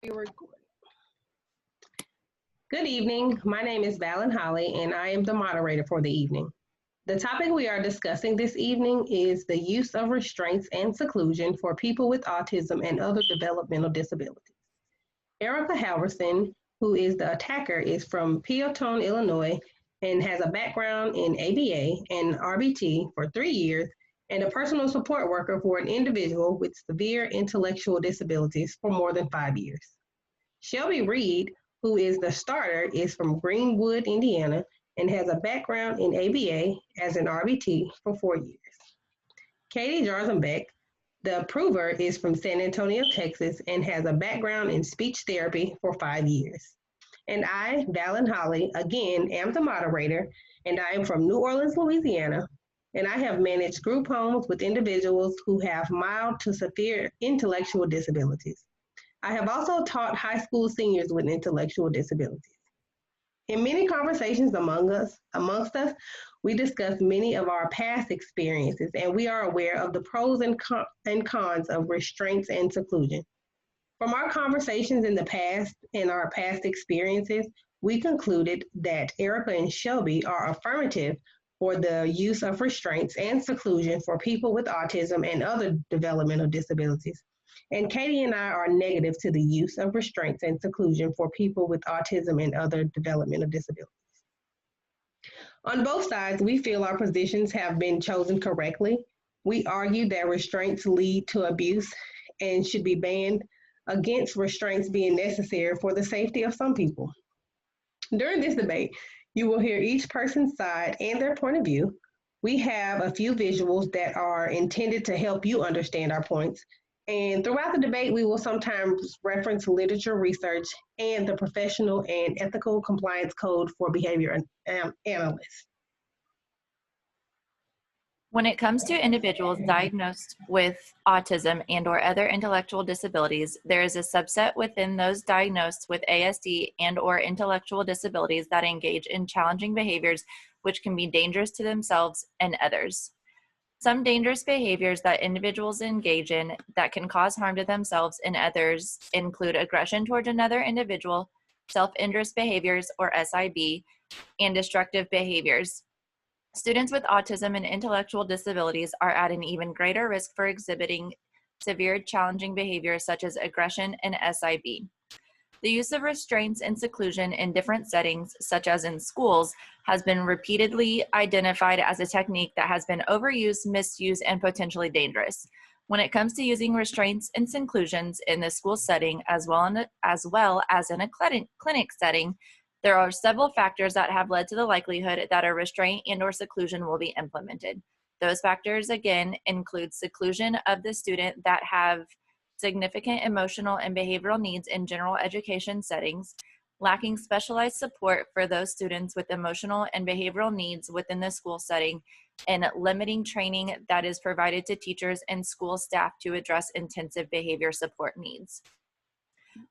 You're recording. Good evening. My name is Valen Holly, and I am the moderator for the evening. The topic we are discussing this evening is the use of restraints and seclusion for people with autism and other developmental disabilities. Erica Halverson, who is the attacker, is from Peotone, Illinois, and has a background in ABA and RBT for 3 years and a personal support worker for an individual with severe intellectual disabilities for more than 5 years. Shelby Reed, who is the starter, is from Greenwood, Indiana, and has a background in ABA as an RBT for 4 years. Katie Jarzenbeck, the approver, is from San Antonio, Texas, and has a background in speech therapy for 5 years. And I, Valen Holly, again am the moderator, and I am from New Orleans, Louisiana, and I have managed group homes with individuals who have mild to severe intellectual disabilities. I have also taught high school seniors with intellectual disabilities. In many conversations amongst us, we discuss many of our past experiences, and we are aware of the pros and cons of restraints and seclusion. From our conversations in the past and our past experiences, we concluded that Erica and Shelby are affirmative for the use of restraints and seclusion for people with autism and other developmental disabilities. And Katie and I are negative to the use of restraints and seclusion for people with autism and other developmental disabilities. On both sides, we feel our positions have been chosen correctly. We argue that restraints lead to abuse and should be banned, against restraints being necessary for the safety of some people. During this debate, you will hear each person's side and their point of view. We have a few visuals that are intended to help you understand our points. And throughout the debate, we will sometimes reference literature research and the Professional and Ethical Compliance Code for Behavior Analysts. When it comes to individuals diagnosed with autism and/or other intellectual disabilities, there is a subset within those diagnosed with ASD and/or intellectual disabilities that engage in challenging behaviors which can be dangerous to themselves and others. Some dangerous behaviors that individuals engage in that can cause harm to themselves and others include aggression towards another individual, self-injurious behaviors or SIB, and destructive behaviors. Students with autism and intellectual disabilities are at an even greater risk for exhibiting severe challenging behaviors such as aggression and SIB. The use of restraints and seclusion in different settings, such as in schools, has been repeatedly identified as a technique that has been overused, misused, and potentially dangerous. When it comes to using restraints and seclusions in the school setting, as well as in a clinic setting, there are several factors that have led to the likelihood that a restraint and/or seclusion will be implemented. Those factors, again, include seclusion of the student that have significant emotional and behavioral needs in general education settings, lacking specialized support for those students with emotional and behavioral needs within the school setting, and limiting training that is provided to teachers and school staff to address intensive behavior support needs.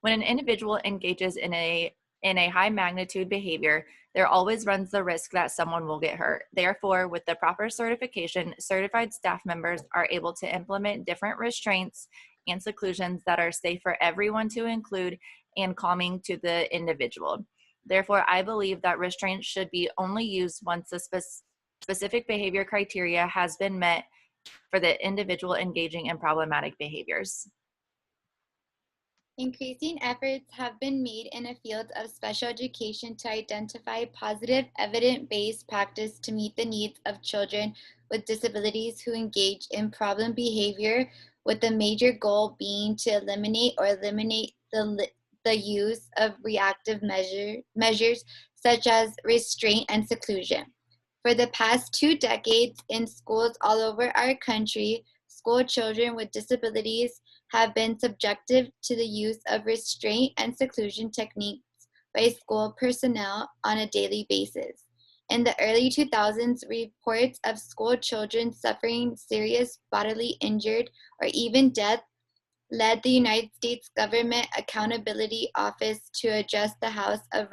When an individual engages in a high magnitude behavior, there always runs the risk that someone will get hurt. Therefore, with the proper certification, certified staff members are able to implement different restraints and seclusions that are safe for everyone to include and calming to the individual. Therefore, I believe that restraints should be only used once the specific behavior criteria has been met for the individual engaging in problematic behaviors. Increasing efforts have been made in the field of special education to identify positive, evidence-based practice to meet the needs of children with disabilities who engage in problem behavior, with the major goal being to eliminate the use of reactive measures such as restraint and seclusion. For the past 2 decades in schools all over our country, school children with disabilities have been subjected to the use of restraint and seclusion techniques by school personnel on a daily basis. In the early 2000s, reports of school children suffering serious bodily injury or even death led the United States Government Accountability Office to address the House of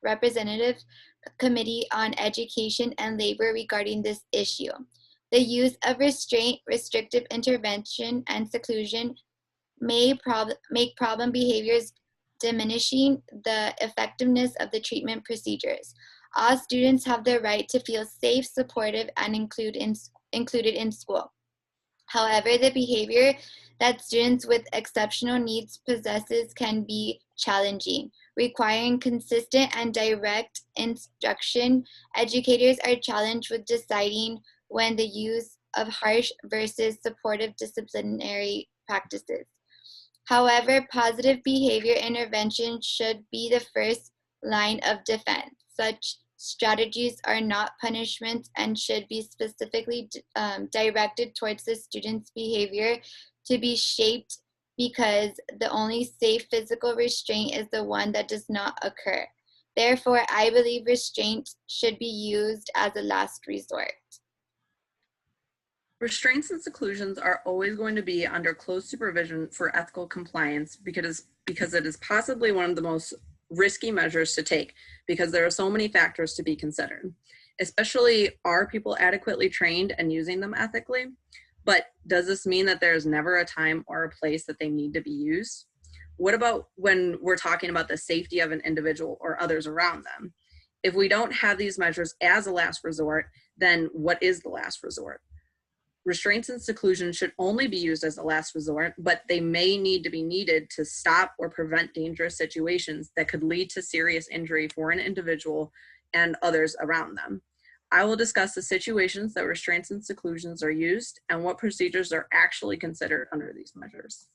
Representatives Committee on Education and Labor regarding this issue. The use of restraint, restrictive intervention, and seclusion may make problem behaviors, diminishing the effectiveness of the treatment procedures. All students have the right to feel safe, supportive, and included in school. However, the behavior that students with exceptional needs possesses can be challenging, requiring consistent and direct instruction. Educators are challenged with deciding when the use of harsh versus supportive disciplinary practices. However, positive behavior intervention should be the first line of defense. Such strategies are not punishments and should be specifically directed towards the student's behavior to be shaped, because the only safe physical restraint is the one that does not occur. Therefore, I believe restraint should be used as a last resort. Restraints and seclusions are always going to be under close supervision for ethical compliance because it is possibly one of the most risky measures to take, because there are so many factors to be considered. Especially, are people adequately trained and using them ethically? But does this mean that there's never a time or a place that they need to be used? What about when we're talking about the safety of an individual or others around them? If we don't have these measures as a last resort, then what is the last resort? Restraints and seclusion should only be used as a last resort, but they may need to be needed to stop or prevent dangerous situations that could lead to serious injury for an individual and others around them. I will discuss the situations that restraints and seclusions are used and what procedures are actually considered under these measures.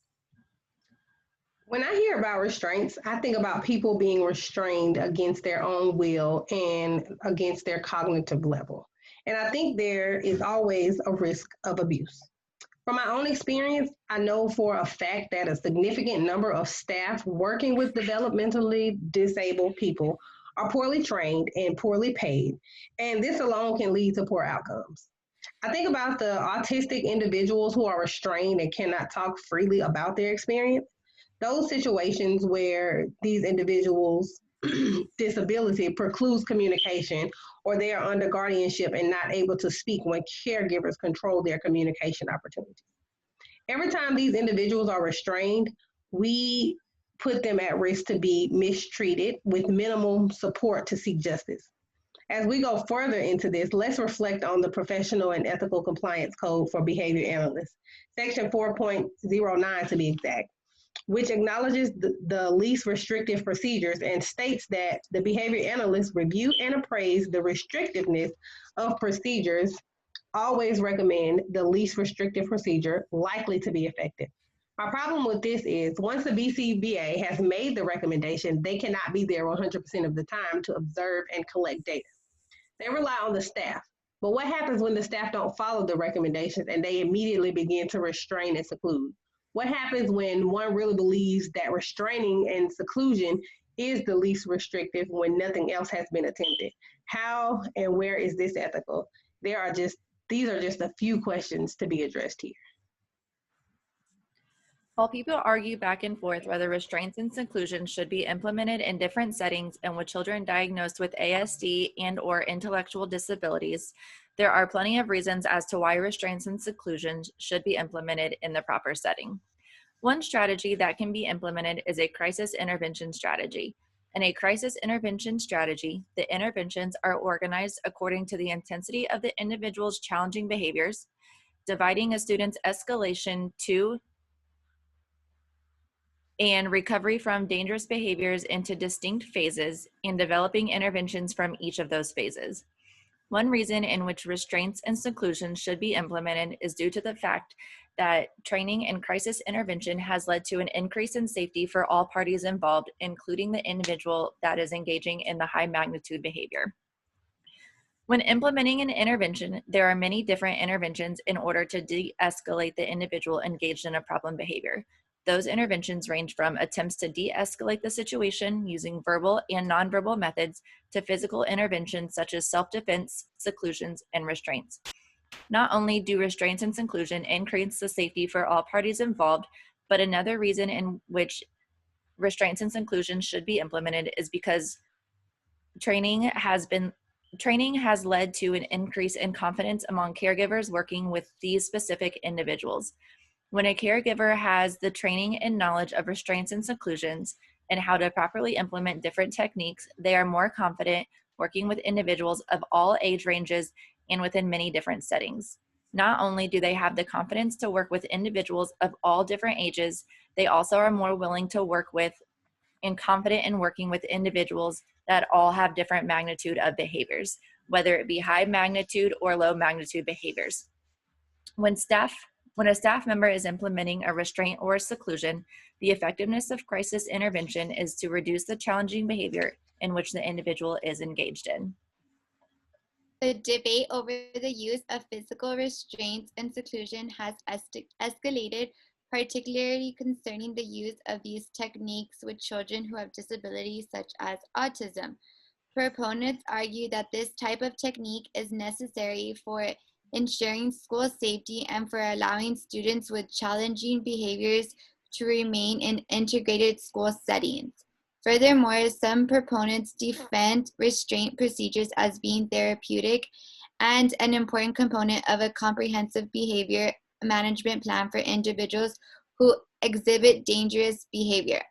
When I hear about restraints, I think about people being restrained against their own will and against their cognitive level. And I think there is always a risk of abuse. From my own experience, I know for a fact that a significant number of staff working with developmentally disabled people are poorly trained and poorly paid, and this alone can lead to poor outcomes. I think about the autistic individuals who are restrained and cannot talk freely about their experience. Those situations where these individuals' disability precludes communication, or they are under guardianship and not able to speak when caregivers control their communication opportunities. Every time these individuals are restrained, we put them at risk to be mistreated with minimum support to seek justice. As we go further into this, let's reflect on the Professional and Ethical Compliance Code for Behavior Analysts, Section 4.09 to be exact, which acknowledges the least restrictive procedures and states that the behavior analysts review and appraise the restrictiveness of procedures, always recommend the least restrictive procedure likely to be effective. My problem with this is once the BCBA has made the recommendation, they cannot be there 100% of the time to observe and collect data. They rely on the staff. But what happens when the staff don't follow the recommendations and they immediately begin to restrain and seclude? What happens when one really believes that restraining and seclusion is the least restrictive when nothing else has been attempted? How and where is this ethical? These are just a few questions to be addressed here. While people argue back and forth whether restraints and seclusion should be implemented in different settings and with children diagnosed with ASD and/or intellectual disabilities, there are plenty of reasons as to why restraints and seclusion should be implemented in the proper setting. One strategy that can be implemented is a crisis intervention strategy. In a crisis intervention strategy, the interventions are organized according to the intensity of the individual's challenging behaviors, dividing a student's escalation to and recovery from dangerous behaviors into distinct phases, and developing interventions from each of those phases. One reason in which restraints and seclusion should be implemented is due to the fact that training in crisis intervention has led to an increase in safety for all parties involved, including the individual that is engaging in the high magnitude behavior. When implementing an intervention, there are many different interventions in order to de-escalate the individual engaged in a problem behavior. Those interventions range from attempts to de-escalate the situation using verbal and nonverbal methods to physical interventions such as self-defense, seclusions, and restraints. Not only do restraints and seclusion increase the safety for all parties involved, but another reason in which restraints and seclusion should be implemented is because training has led to an increase in confidence among caregivers working with these specific individuals. When a caregiver has the training and knowledge of restraints and seclusions and how to properly implement different techniques, they are more confident working with individuals of all age ranges and within many different settings. Not only do they have the confidence to work with individuals of all different ages, they also are more willing to work with and confident in working with individuals that all have different magnitude of behaviors, whether it be high magnitude or low magnitude behaviors. When a staff member is implementing a restraint or a seclusion, the effectiveness of crisis intervention is to reduce the challenging behavior in which the individual is engaged in. The debate over the use of physical restraints and seclusion has escalated, particularly concerning the use of these techniques with children who have disabilities such as autism. Proponents argue that this type of technique is necessary for ensuring school safety and for allowing students with challenging behaviors to remain in integrated school settings. Furthermore, some proponents defend restraint procedures as being therapeutic and an important component of a comprehensive behavior management plan for individuals who exhibit dangerous behavior.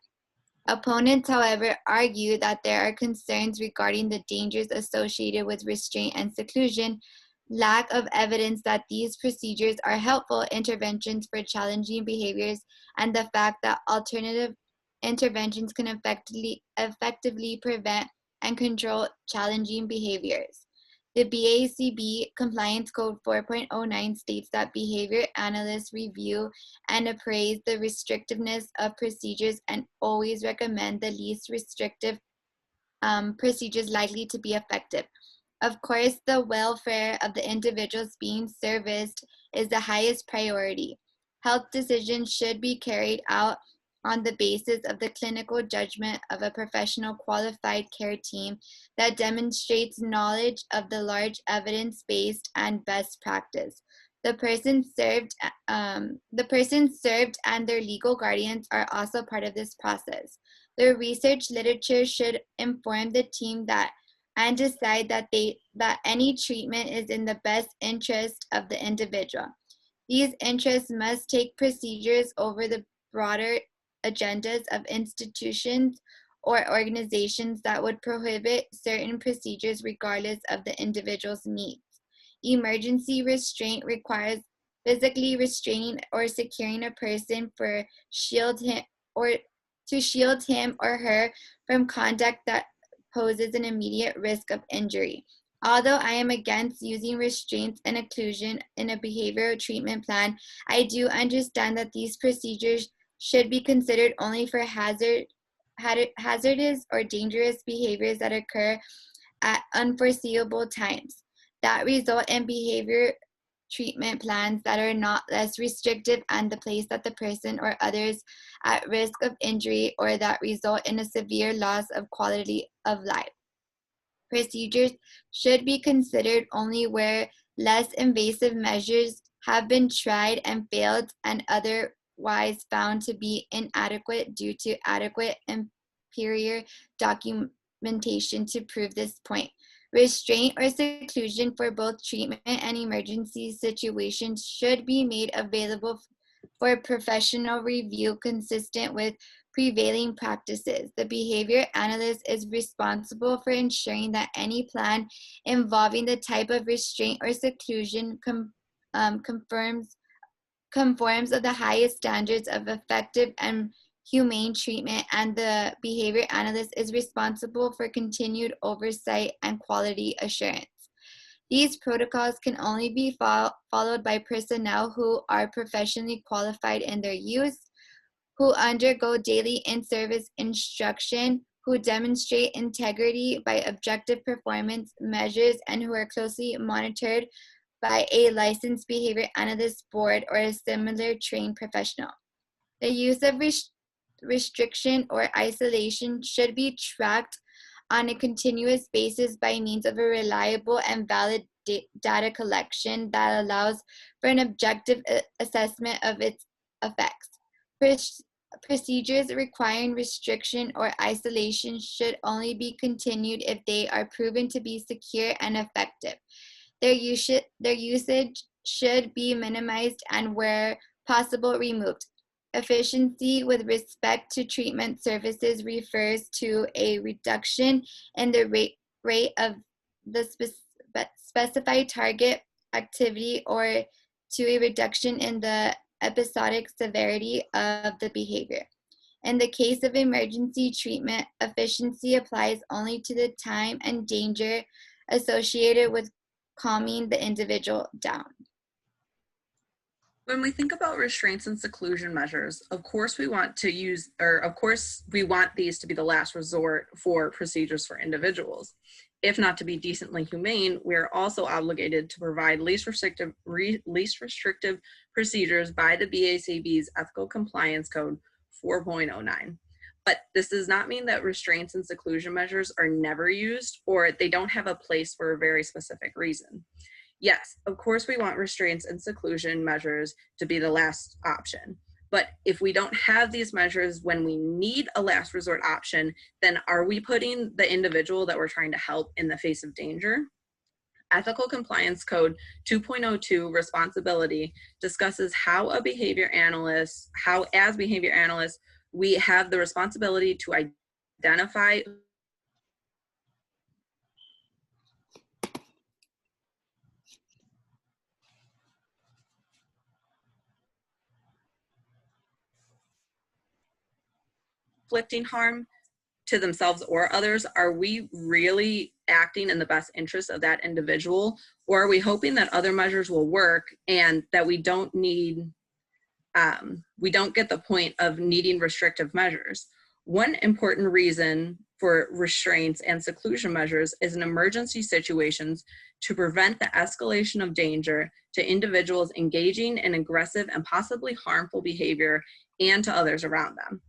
Opponents, however, argue that there are concerns regarding the dangers associated with restraint and seclusion, lack of evidence that these procedures are helpful interventions for challenging behaviors, and the fact that alternative interventions can effectively prevent and control challenging behaviors. The BACB Compliance Code 4.09 states that behavior analysts review and appraise the restrictiveness of procedures and always recommend the least restrictive procedures likely to be effective. Of course, the welfare of the individuals being serviced is the highest priority. Health decisions should be carried out on the basis of the clinical judgment of a professional qualified care team that demonstrates knowledge of the large evidence-based and best practice. The person served and their legal guardians are also part of this process. The research literature should inform the team that and decide that any treatment is in the best interest of the individual. These interests must take procedures over the broader agendas of institutions or organizations that would prohibit certain procedures regardless of the individual's needs. Emergency restraint requires physically restraining or securing a person to shield him or her from conduct that poses an immediate risk of injury. Although I am against using restraints and occlusion in a behavioral treatment plan, I do understand that these procedures should be considered only for hazardous or dangerous behaviors that occur at unforeseeable times, that result in behavior treatment plans that are not less restrictive and the place that the person or others at risk of injury or that result in a severe loss of quality of life. Procedures should be considered only where less invasive measures have been tried and failed and otherwise found to be inadequate due to adequate empirical documentation to prove this point. Restraint or seclusion for both treatment and emergency situations should be made available for professional review consistent with prevailing practices. The behavior analyst is responsible for ensuring that any plan involving the type of restraint or seclusion conforms of the highest standards of effective and humane treatment, and the behavior analyst is responsible for continued oversight and quality assurance. These protocols can only be followed by personnel who are professionally qualified in their use, who undergo daily in-service instruction, who demonstrate integrity by objective performance measures, and who are closely monitored by a licensed behavior analyst board or a similar trained professional. The use of restriction or isolation should be tracked on a continuous basis by means of a reliable and valid data collection that allows for an objective assessment of its effects. Procedures requiring restriction or isolation should only be continued if they are proven to be secure and effective. Their usage should be minimized, and where possible removed. Efficiency with respect to treatment services refers to a reduction in the rate of the specified target activity or to a reduction in the episodic severity of the behavior. In the case of emergency treatment, efficiency applies only to the time and danger associated with calming the individual down. When we think about restraints and seclusion measures, of course we want these to be the last resort for procedures for individuals. If not to be decently humane, we are also obligated to provide least restrictive procedures by the BACB's Ethical Compliance Code 4.09. But this does not mean that restraints and seclusion measures are never used or they don't have a place for a very specific reason. Yes, of course we want restraints and seclusion measures to be the last option. But if we don't have these measures when we need a last resort option, then are we putting the individual that we're trying to help in the face of danger? Ethical Compliance Code 2.02 responsibility discusses how as behavior analysts, we have the responsibility to identify inflicting harm to themselves or others. Are we really acting in the best interest of that individual, or are we hoping that other measures will work and that we don't get the point of needing restrictive measures? One important reason for restraints and seclusion measures is in emergency situations to prevent the escalation of danger to individuals engaging in aggressive and possibly harmful behavior and to others around them.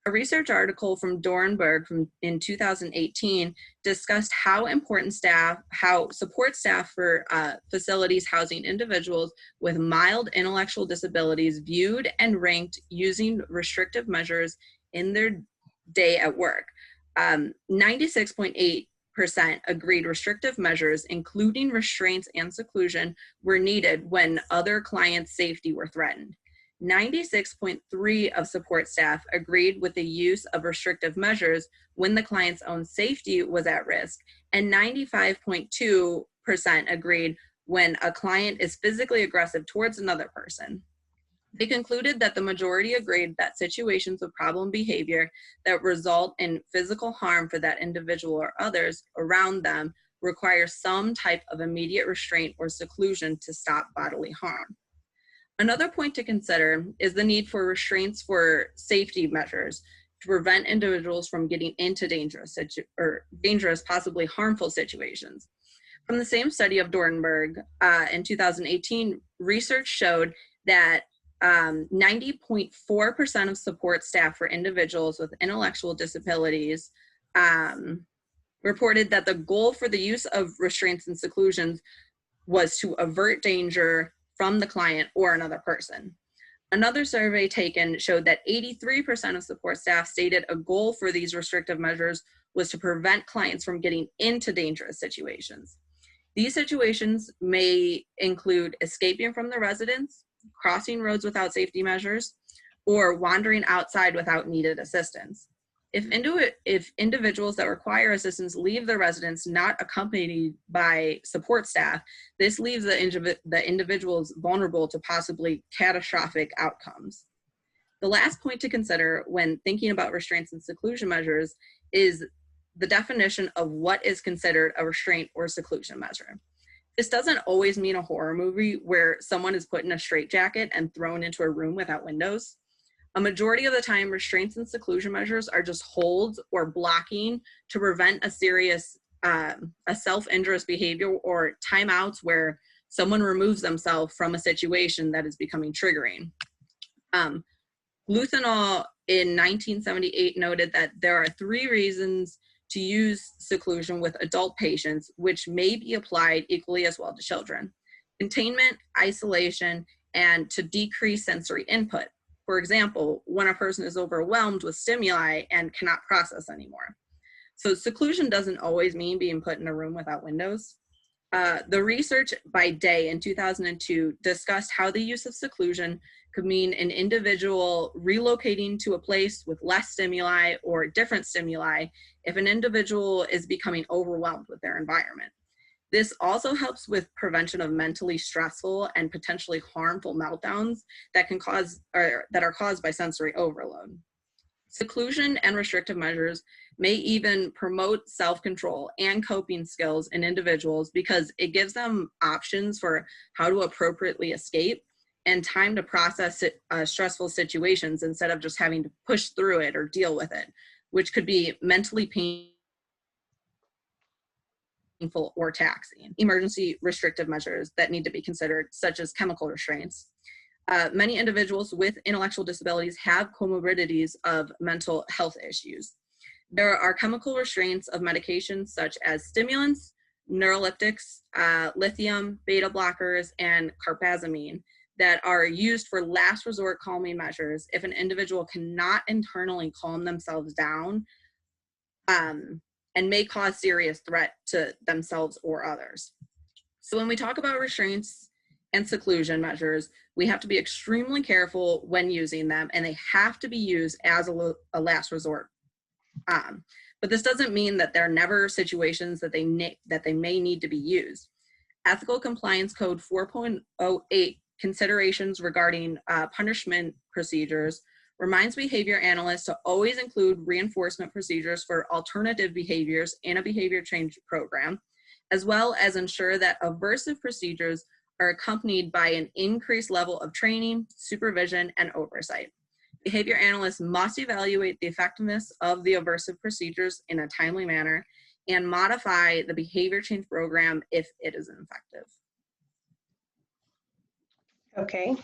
A research article from Dornberg in 2018 discussed how support staff for facilities housing individuals with mild intellectual disabilities viewed and ranked using restrictive measures in their day at work. 96.8% agreed restrictive measures, including restraints and seclusion, were needed when other clients' safety were threatened. 96.3% of support staff agreed with the use of restrictive measures when the client's own safety was at risk, and 95.2% agreed when a client is physically aggressive towards another person. They concluded that the majority agreed that situations of problem behavior that result in physical harm for that individual or others around them require some type of immediate restraint or seclusion to stop bodily harm. Another point to consider is the need for restraints for safety measures to prevent individuals from getting into dangerous, possibly harmful situations. From the same study of Dornberg in 2018, research showed that 90.4% of support staff for individuals with intellectual disabilities reported that the goal for the use of restraints and seclusions was to avert danger from the client or another person. Another survey taken showed that 83% of support staff stated a goal for these restrictive measures was to prevent clients from getting into dangerous situations. These situations may include escaping from the residence, crossing roads without safety measures, or wandering outside without needed assistance. If individuals that require assistance leave the residence not accompanied by support staff, this leaves the individuals vulnerable to possibly catastrophic outcomes. The last point to consider when thinking about restraints and seclusion measures is the definition of what is considered a restraint or seclusion measure. This doesn't always mean a horror movie where someone is put in a straitjacket and thrown into a room without windows. A majority of the time, restraints and seclusion measures are just holds or blocking to prevent a serious, a self-injurious behavior or timeouts where someone removes themselves from a situation that is becoming triggering. Luthenal in 1978 noted that there are 3 reasons to use seclusion with adult patients, which may be applied equally as well to children: containment, isolation, and to decrease sensory input. For example, when a person is overwhelmed with stimuli and cannot process anymore. So seclusion doesn't always mean being put in a room without windows. The research by Day in 2002 discussed how the use of seclusion could mean an individual relocating to a place with less stimuli or different stimuli if an individual is becoming overwhelmed with their environment. This also helps with prevention of mentally stressful and potentially harmful meltdowns that can cause, or that are caused by sensory overload. Seclusion and restrictive measures may even promote self-control and coping skills in individuals because it gives them options for how to appropriately escape and time to process stressful situations instead of just having to push through it or deal with it, which could be mentally painful or taxing. Emergency restrictive measures that need to be considered, such as chemical restraints. Many individuals with intellectual disabilities have comorbidities of mental health issues. There are chemical restraints of medications such as stimulants, neuroleptics, lithium, beta blockers, and carbazamine that are used for last resort calming measures if an individual cannot internally calm themselves down and may cause serious threat to themselves or others. So when we talk about restraints and seclusion measures, we have to be extremely careful when using them, and they have to be used as a last resort. But this doesn't mean that there are never situations that they may need to be used. Ethical Compliance Code 4.08 considerations regarding punishment procedures reminds behavior analysts to always include reinforcement procedures for alternative behaviors in a behavior change program, as well as ensure that aversive procedures are accompanied by an increased level of training, supervision, and oversight. Behavior analysts must evaluate the effectiveness of the aversive procedures in a timely manner and modify the behavior change program if it is ineffective. Okay.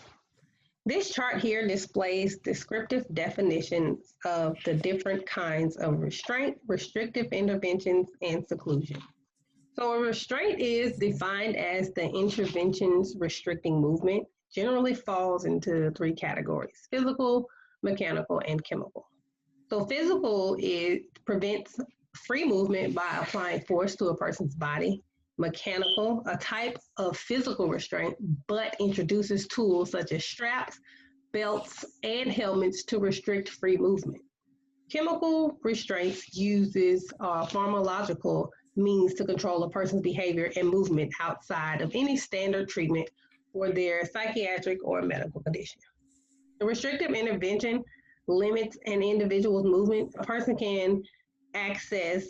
This chart here displays descriptive definitions of the different kinds of restraint, restrictive interventions, and seclusion. So a restraint is defined as the interventions restricting movement, generally falls into 3 categories: physical, mechanical, and chemical. So physical, it prevents free movement by applying force to a person's body. Mechanical, a type of physical restraint, but introduces tools such as straps, belts, and helmets to restrict free movement. Chemical restraints uses pharmacological means to control a person's behavior and movement outside of any standard treatment for their psychiatric or medical condition. The restrictive intervention limits an individual's movement. A person can access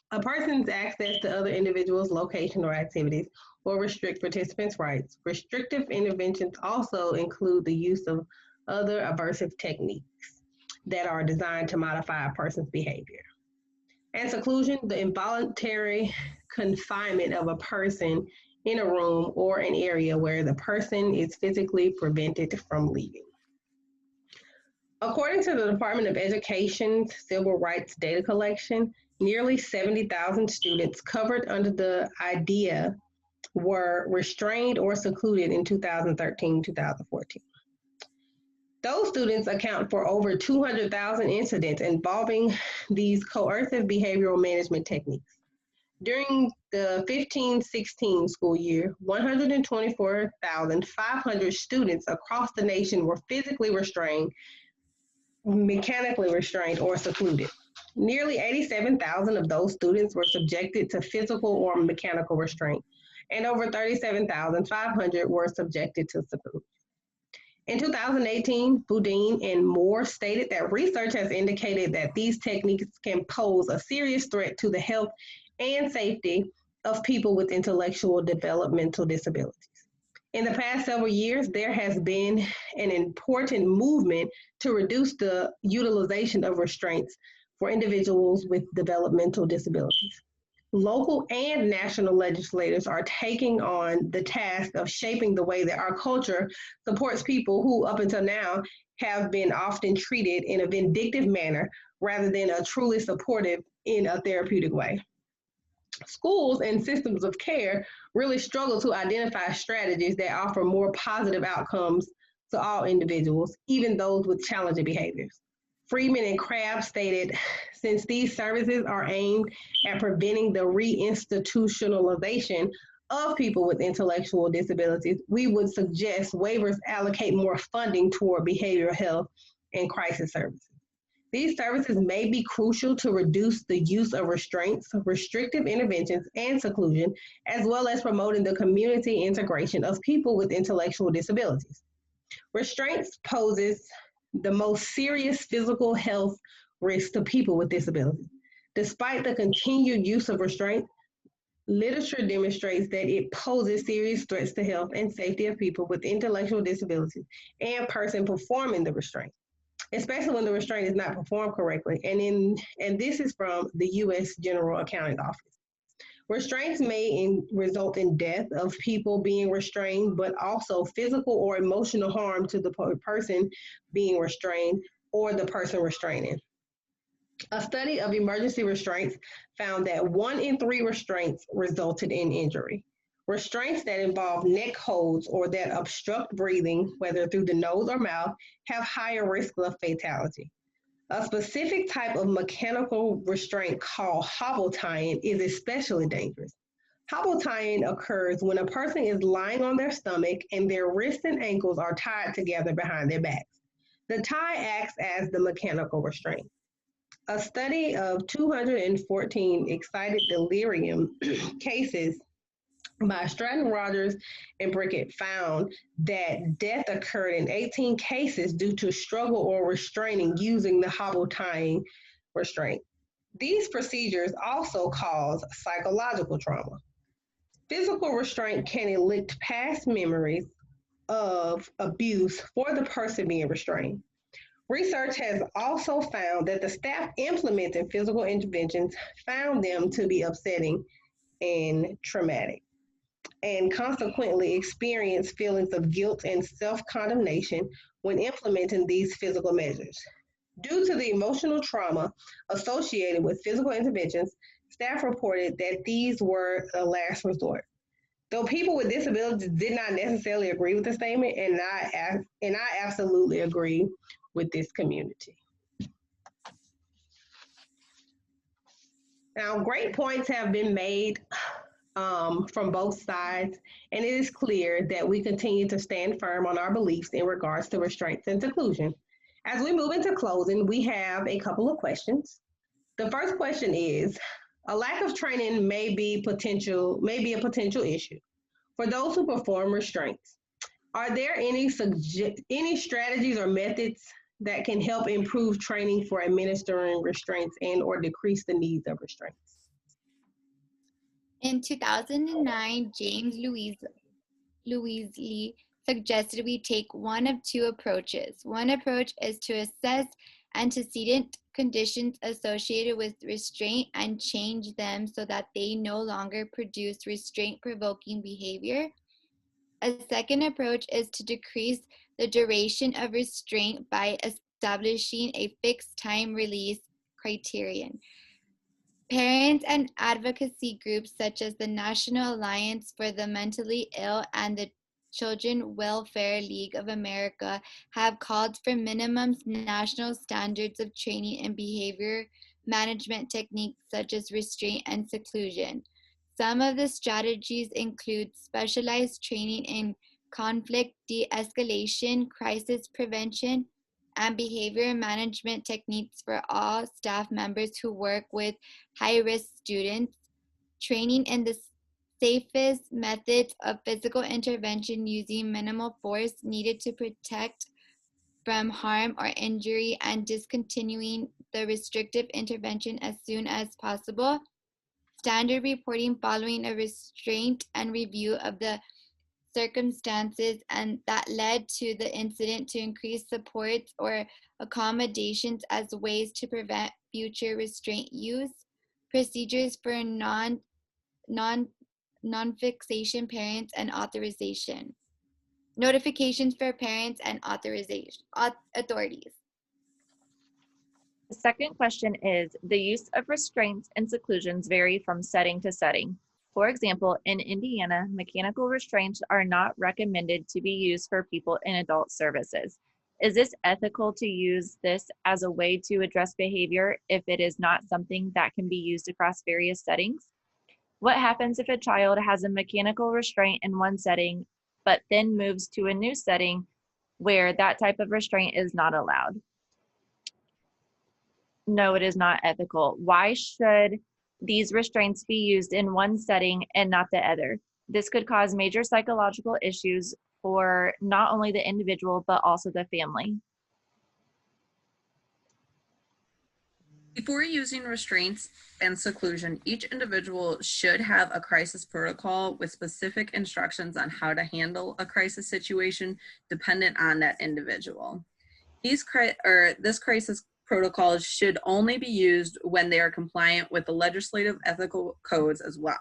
a person's access to other individuals' location or activities, or restrict participants' rights. Restrictive interventions also include the use of other aversive techniques that are designed to modify a person's behavior. And seclusion, the involuntary confinement of a person in a room or an area where the person is physically prevented from leaving. According to the Department of Education's Civil Rights Data Collection, nearly 70,000 students covered under the IDEA were restrained or secluded in 2013-2014. Those students account for over 200,000 incidents involving these coercive behavioral management techniques. During the 15-16 school year, 124,500 students across the nation were physically restrained, mechanically restrained, or secluded. Nearly 87,000 of those students were subjected to physical or mechanical restraint, and over 37,500 were subjected to seclusion. In 2018, Boudin and Moore stated that research has indicated that these techniques can pose a serious threat to the health and safety of people with intellectual developmental disabilities. In the past several years, there has been an important movement to reduce the utilization of restraints for individuals with developmental disabilities. Local and national legislators are taking on the task of shaping the way that our culture supports people who, up until now, have been often treated in a vindictive manner rather than a truly supportive in a therapeutic way. Schools and systems of care really struggle to identify strategies that offer more positive outcomes to all individuals, even those with challenging behaviors. Friedman and Crabb stated, since these services are aimed at preventing the reinstitutionalization of people with intellectual disabilities, we would suggest waivers allocate more funding toward behavioral health and crisis services. These services may be crucial to reduce the use of restraints, restrictive interventions, and seclusion, as well as promoting the community integration of people with intellectual disabilities. Restraints poses the most serious physical health risk to people with disabilities. Despite the continued use of restraint, literature demonstrates that it poses serious threats to health and safety of people with intellectual disabilities and person performing the restraint, especially when the restraint is not performed correctly. And this is from the U.S. General Accounting Office. Restraints may result in death of people being restrained, but also physical or emotional harm to the person being restrained or the person restraining. A study of emergency restraints found that 1 in 3 restraints resulted in injury. Restraints that involve neck holds or that obstruct breathing, whether through the nose or mouth, have higher risk of fatality. A specific type of mechanical restraint called hobble tying is especially dangerous. Hobble tying occurs when a person is lying on their stomach and their wrists and ankles are tied together behind their backs. The tie acts as the mechanical restraint. A study of 214 excited delirium cases by Stratton Rogers and Brickett found that death occurred in 18 cases due to struggle or restraining using the hobble tying restraint. These procedures also cause psychological trauma. Physical restraint can elicit past memories of abuse for the person being restrained. Research has also found that the staff implementing physical interventions found them to be upsetting and traumatic, and consequently experience feelings of guilt and self-condemnation when implementing these physical measures. Due to the emotional trauma associated with physical interventions, staff reported that these were a last resort. Though people with disabilities did not necessarily agree with the statement, and I absolutely agree with this community. Now, great points have been made from both sides, and it is clear that we continue to stand firm on our beliefs in regards to restraints and seclusion. As we move into closing, we have a couple of questions. The first question is, a lack of training may be a potential issue. For those who perform restraints, are there any strategies or methods that can help improve training for administering restraints and or decrease the needs of restraints? In 2009, James Louisley suggested we take one of 2 approaches. One approach is to assess antecedent conditions associated with restraint and change them so that they no longer produce restraint-provoking behavior. A second approach is to decrease the duration of restraint by establishing a fixed time release criterion. Parents and advocacy groups such as the National Alliance for the Mentally Ill and the Children Welfare League of America have called for minimum national standards of training and behavior management techniques such as restraint and seclusion. Some of the strategies include specialized training in conflict de-escalation, crisis prevention, and behavior management techniques for all staff members who work with high-risk students, training in the safest methods of physical intervention using minimal force needed to protect from harm or injury, and discontinuing the restrictive intervention as soon as possible, standard reporting following a restraint and review of the circumstances and that led to the incident to increase supports or accommodations as ways to prevent future restraint use, procedures for non-fixation parents and authorization, notifications for parents and authorities. The second question is, the use of restraints and seclusions vary from setting to setting. For example, in Indiana, mechanical restraints are not recommended to be used for people in adult services. Is this ethical to use this as a way to address behavior if it is not something that can be used across various settings? What happens if a child has a mechanical restraint in one setting, but then moves to a new setting where that type of restraint is not allowed? No, it is not ethical. Why should these restraints be used in one setting and not the other? This could cause major psychological issues for not only the individual, but also the family. Before using restraints and seclusion, each individual should have a crisis protocol with specific instructions on how to handle a crisis situation dependent on that individual. This crisis protocol should only be used when they are compliant with the legislative ethical codes as well.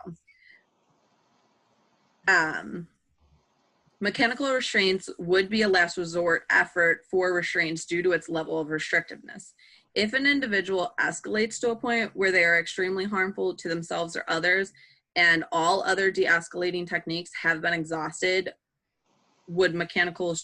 Mechanical restraints would be a last resort effort for restraints due to its level of restrictiveness. If an individual escalates to a point where they are extremely harmful to themselves or others, and all other de-escalating techniques have been exhausted, would mechanical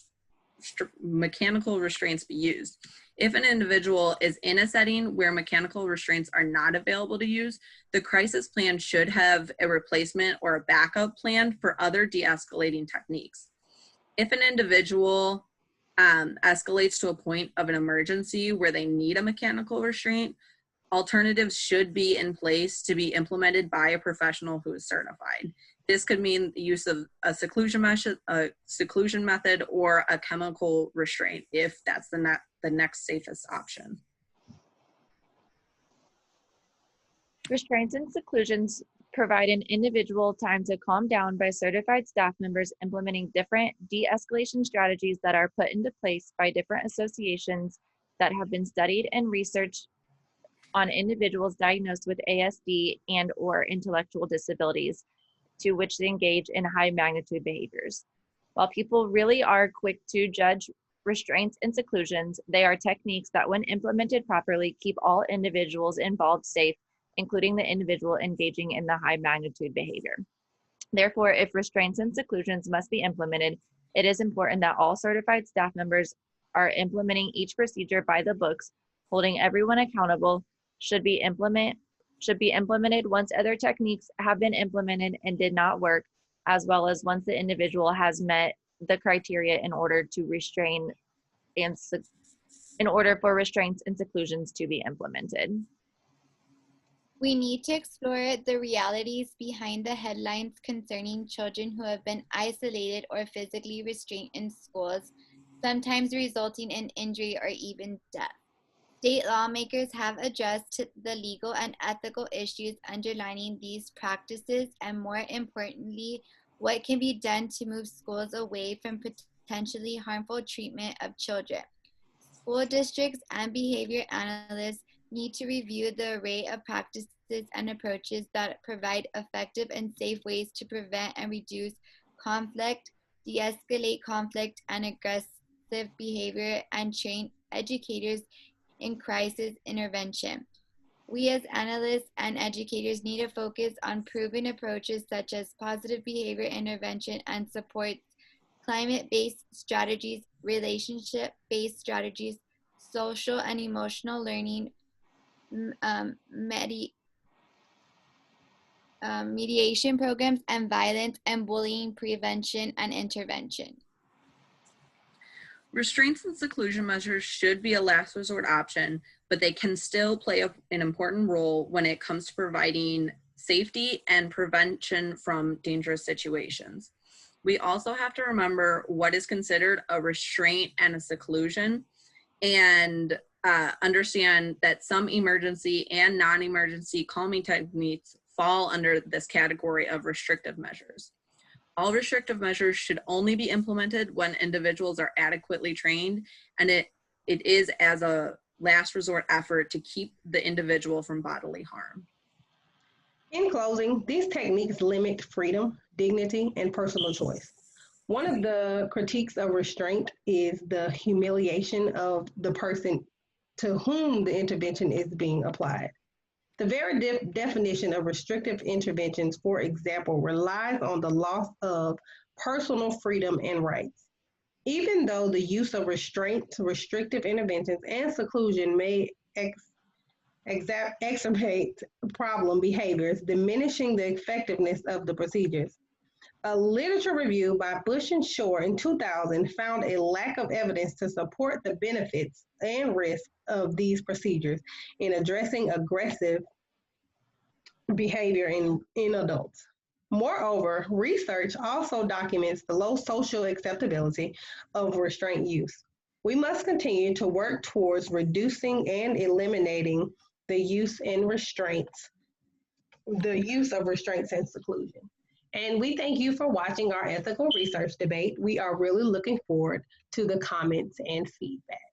restraints be used. If an individual is in a setting where mechanical restraints are not available to use, the crisis plan should have a replacement or a backup plan for other de-escalating techniques. If an individual escalates to a point of an emergency where they need a mechanical restraint, alternatives should be in place to be implemented by a professional who is certified. This could mean the use of a seclusion method or a chemical restraint if that's the next safest option. Restraints and seclusions provide an individual time to calm down by certified staff members implementing different de-escalation strategies that are put into place by different associations that have been studied and researched on individuals diagnosed with ASD and or intellectual disabilities to which they engage in high magnitude behaviors. While people really are quick to judge restraints and seclusions, they are techniques that when implemented properly keep all individuals involved safe, including the individual engaging in the high magnitude behavior. Therefore, if restraints and seclusions must be implemented, it is important that all certified staff members are implementing each procedure by the books, holding everyone accountable, should be implemented once other techniques have been implemented and did not work, as well as once the individual has met the criteria in order to restrain and in order for restraints and seclusions to be implemented. We need to explore the realities behind the headlines concerning children who have been isolated or physically restrained in schools, sometimes resulting in injury or even death. State lawmakers have addressed the legal and ethical issues underlying these practices, and more importantly, what can be done to move schools away from potentially harmful treatment of children. School districts and behavior analysts need to review the array of practices and approaches that provide effective and safe ways to prevent and reduce conflict, de-escalate conflict and aggressive behavior, and train educators in crisis intervention. We as analysts and educators need to focus on proven approaches such as positive behavior intervention and supports, climate-based strategies, relationship-based strategies, social and emotional learning, mediation programs, and violence and bullying prevention and intervention. Restraints and seclusion measures should be a last resort option, but they can still play an important role when it comes to providing safety and prevention from dangerous situations. We also have to remember what is considered a restraint and a seclusion, and understand that some emergency and non-emergency calming techniques fall under this category of restrictive measures. All restrictive measures should only be implemented when individuals are adequately trained, and it is as a last resort effort to keep the individual from bodily harm. In closing, these techniques limit freedom, dignity, and personal choice. One of the critiques of restraint is the humiliation of the person to whom the intervention is being applied. The very definition of restrictive interventions, for example, relies on the loss of personal freedom and rights. Even though the use of restraints, restrictive interventions, and seclusion may exacerbate problem behaviors, diminishing the effectiveness of the procedures. A literature review by Bush and Shore in 2000 found a lack of evidence to support the benefits and risks of these procedures in addressing aggressive behavior in adults. Moreover, research also documents the low social acceptability of restraint use. We must continue to work towards reducing and eliminating the use of restraints and seclusion. And we thank you for watching our ethical research debate. We are really looking forward to the comments and feedback.